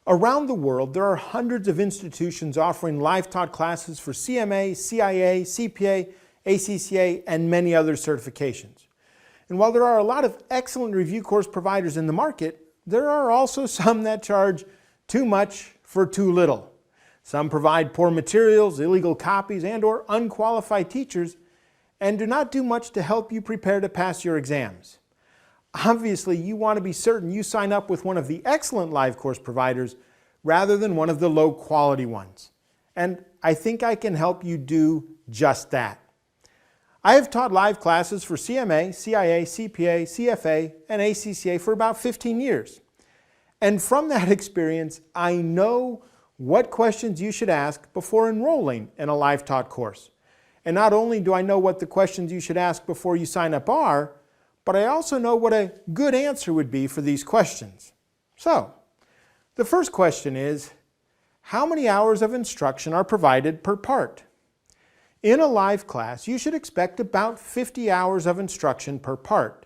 Around the world, there are hundreds of institutions offering live-taught classes for CMA, CIA, CPA, ACCA, and many other certifications. And while there are a lot of excellent review course providers in the market, there are also some that charge too much for too little. Some provide poor materials, illegal copies, and/or unqualified teachers, and do not do much to help you prepare to pass your exams. Obviously, you want to be certain you sign up with one of the excellent live course providers rather than one of the low-quality ones. And I think I can help you do just that. I have taught live classes for CMA, CIA, CPA, CFA, and ACCA for about 15 years. And from that experience, I know what questions you should ask before enrolling in a live taught course. And not only do I know what the questions you should ask before you sign up are, but I also know what a good answer would be for these questions. So, the first question is, how many hours of instruction are provided per part? In a live class, you should expect about 50 hours of instruction per part.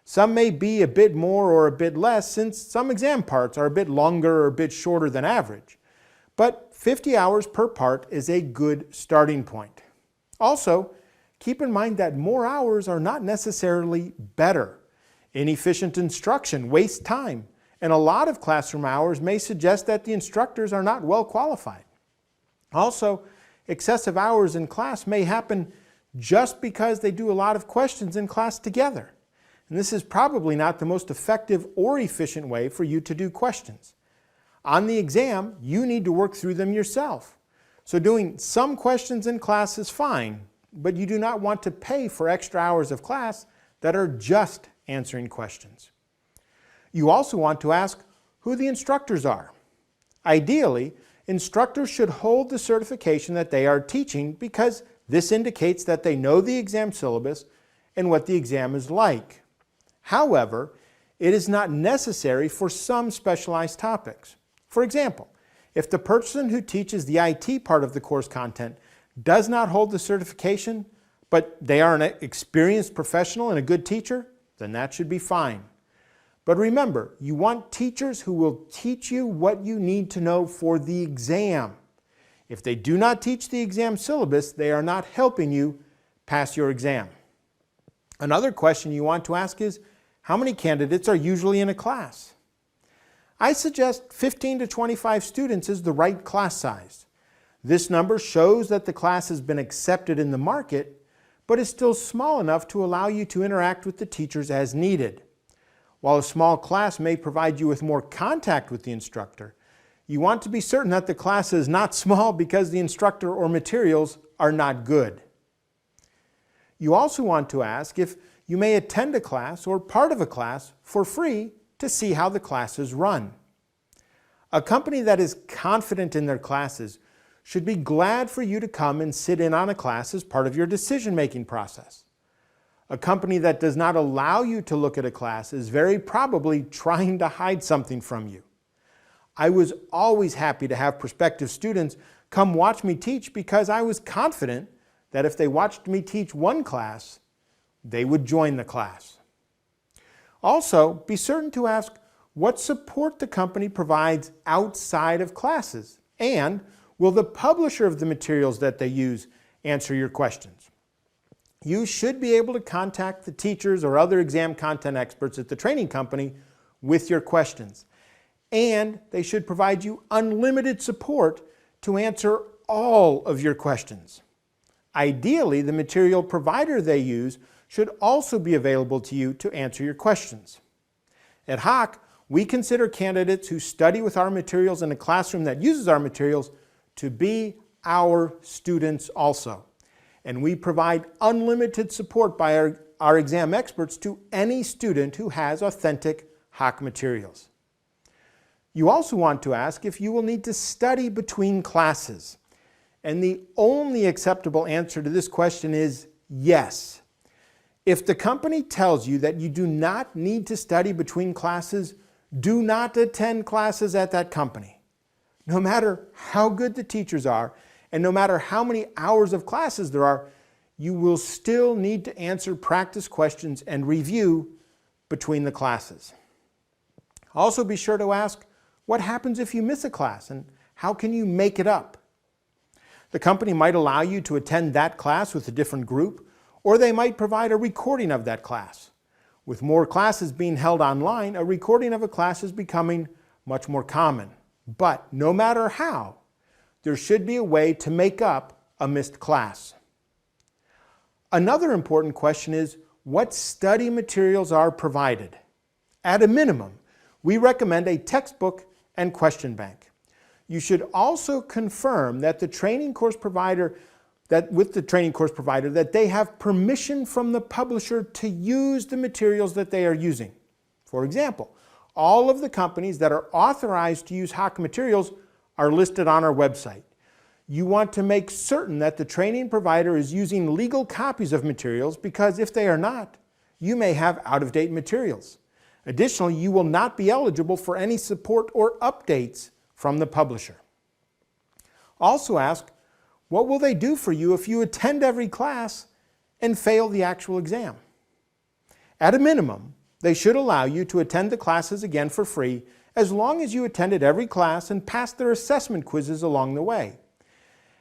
Some may be a bit more or a bit less since some exam parts are a bit longer or a bit shorter than average. But 50 hours per part is a good starting point. Also, keep in mind that more hours are not necessarily better. Inefficient instruction wastes time, and a lot of classroom hours may suggest that the instructors are not well qualified. Also, excessive hours in class may happen just because they do a lot of questions in class together. And this is probably not the most effective or efficient way for you to do questions. On the exam, you need to work through them yourself. So doing some questions in class is fine, but you do not want to pay for extra hours of class that are just answering questions. You also want to ask who the instructors are. Ideally, instructors should hold the certification that they are teaching because this indicates that they know the exam syllabus and what the exam is like. However, it is not necessary for some specialized topics. For example, if the person who teaches the IT part of the course content does not hold the certification, but they are an experienced professional and a good teacher, then that should be fine. But remember, you want teachers who will teach you what you need to know for the exam. If they do not teach the exam syllabus, they are not helping you pass your exam. Another question you want to ask is, how many candidates are usually in a class? I suggest 15 to 25 students is the right class size. This number shows that the class has been accepted in the market, but is still small enough to allow you to interact with the teachers as needed. While a small class may provide you with more contact with the instructor, you want to be certain that the class is not small because the instructor or materials are not good. You also want to ask if you may attend a class or part of a class for free to see how the class is run. A company that is confident in their classes should be glad for you to come and sit in on a class as part of your decision-making process. A company that does not allow you to look at a class is very probably trying to hide something from you. I was always happy to have prospective students come watch me teach because I was confident that if they watched me teach one class, they would join the class. Also, be certain to ask what support the company provides outside of classes, and will the publisher of the materials that they use answer your questions. You should be able to contact the teachers or other exam content experts at the training company with your questions, and they should provide you unlimited support to answer all of your questions. Ideally, the material provider they use should also be available to you to answer your questions. At HOCK, we consider candidates who study with our materials in a classroom that uses our materials to be our students also. And we provide unlimited support by our exam experts to any student who has authentic HOCK materials. You also want to ask if you will need to study between classes. And the only acceptable answer to this question is yes. If the company tells you that you do not need to study between classes, do not attend classes at that company. No matter how good the teachers are, and no matter how many hours of classes there are, you will still need to answer practice questions and review between the classes. Also be sure to ask What happens if you miss a class, and how can you make it up? The company might allow you to attend that class with a different group, or they might provide a recording of that class. With more classes being held online, a recording of a class is becoming much more common. But no matter how, there should be a way to make up a missed class. Another important question is, what study materials are provided? At a minimum, we recommend a textbook and question bank. You should also confirm that with the training course provider that they have permission from the publisher to use the materials that they are using. For example, all of the companies that are authorized to use HOCK materials are listed on our website. You want to make certain that the training provider is using legal copies of materials, because if they are not, you may have out-of-date materials. Additionally, you will not be eligible for any support or updates from the publisher. Also ask, what will they do for you if you attend every class and fail the actual exam? At a minimum, they should allow you to attend the classes again for free as long as you attended every class and passed their assessment quizzes along the way.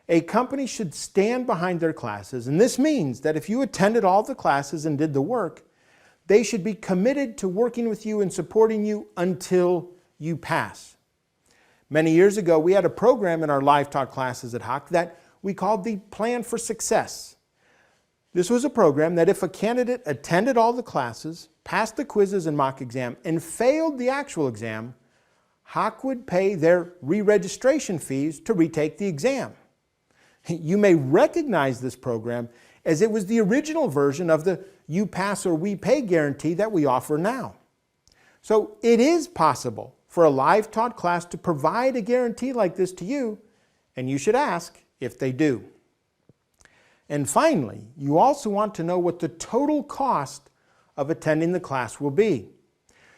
A company should stand behind their classes, and this means that if you attended all the classes and did the work, they should be committed to working with you and supporting you until you pass. Many years ago, we had a program in our live taught classes at HOCK that we called the Plan for Success. This was a program that if a candidate attended all the classes, passed the quizzes and mock exam, and failed the actual exam, HOCK would pay their re-registration fees to retake the exam. You may recognize this program as it was the original version of the You Pass or We Pay guarantee that we offer now. So it is possible for a live taught class to provide a guarantee like this to you, and you should ask if they do. And finally, you also want to know what the total cost of attending the class will be.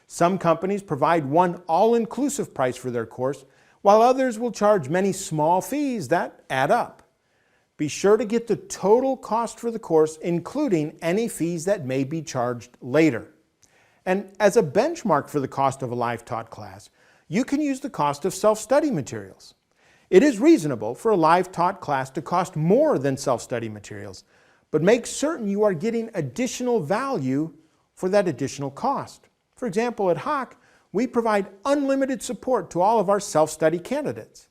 Some companies provide one all-inclusive price for their course, while others will charge many small fees that add up. Be sure to get the total cost for the course, including any fees that may be charged later. And as a benchmark for the cost of a live taught class, you can use the cost of self-study materials. It is reasonable for a live taught class to cost more than self-study materials, but make certain you are getting additional value for that additional cost. For example, at HOCK, we provide unlimited support to all of our self-study candidates.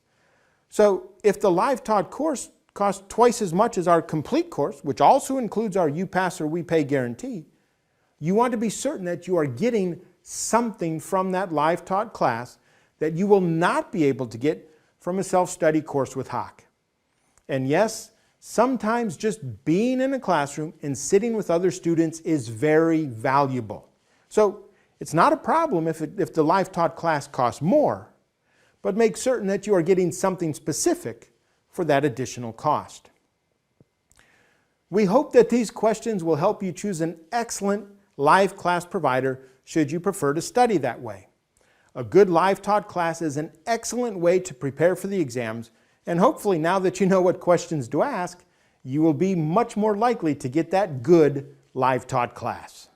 So if the live taught course costs twice as much as our complete course, which also includes our You Pass or We Pay guarantee, you want to be certain that you are getting something from that live taught class that you will not be able to get from a self-study course with HOCK. And yes, sometimes just being in a classroom and sitting with other students is very valuable. So it's not a problem if the live taught class costs more, but make certain that you are getting something specific for that additional cost. We hope that these questions will help you choose an excellent live class provider should you prefer to study that way. A good live taught class is an excellent way to prepare for the exams, and hopefully now that you know what questions to ask, you will be much more likely to get that good live taught class.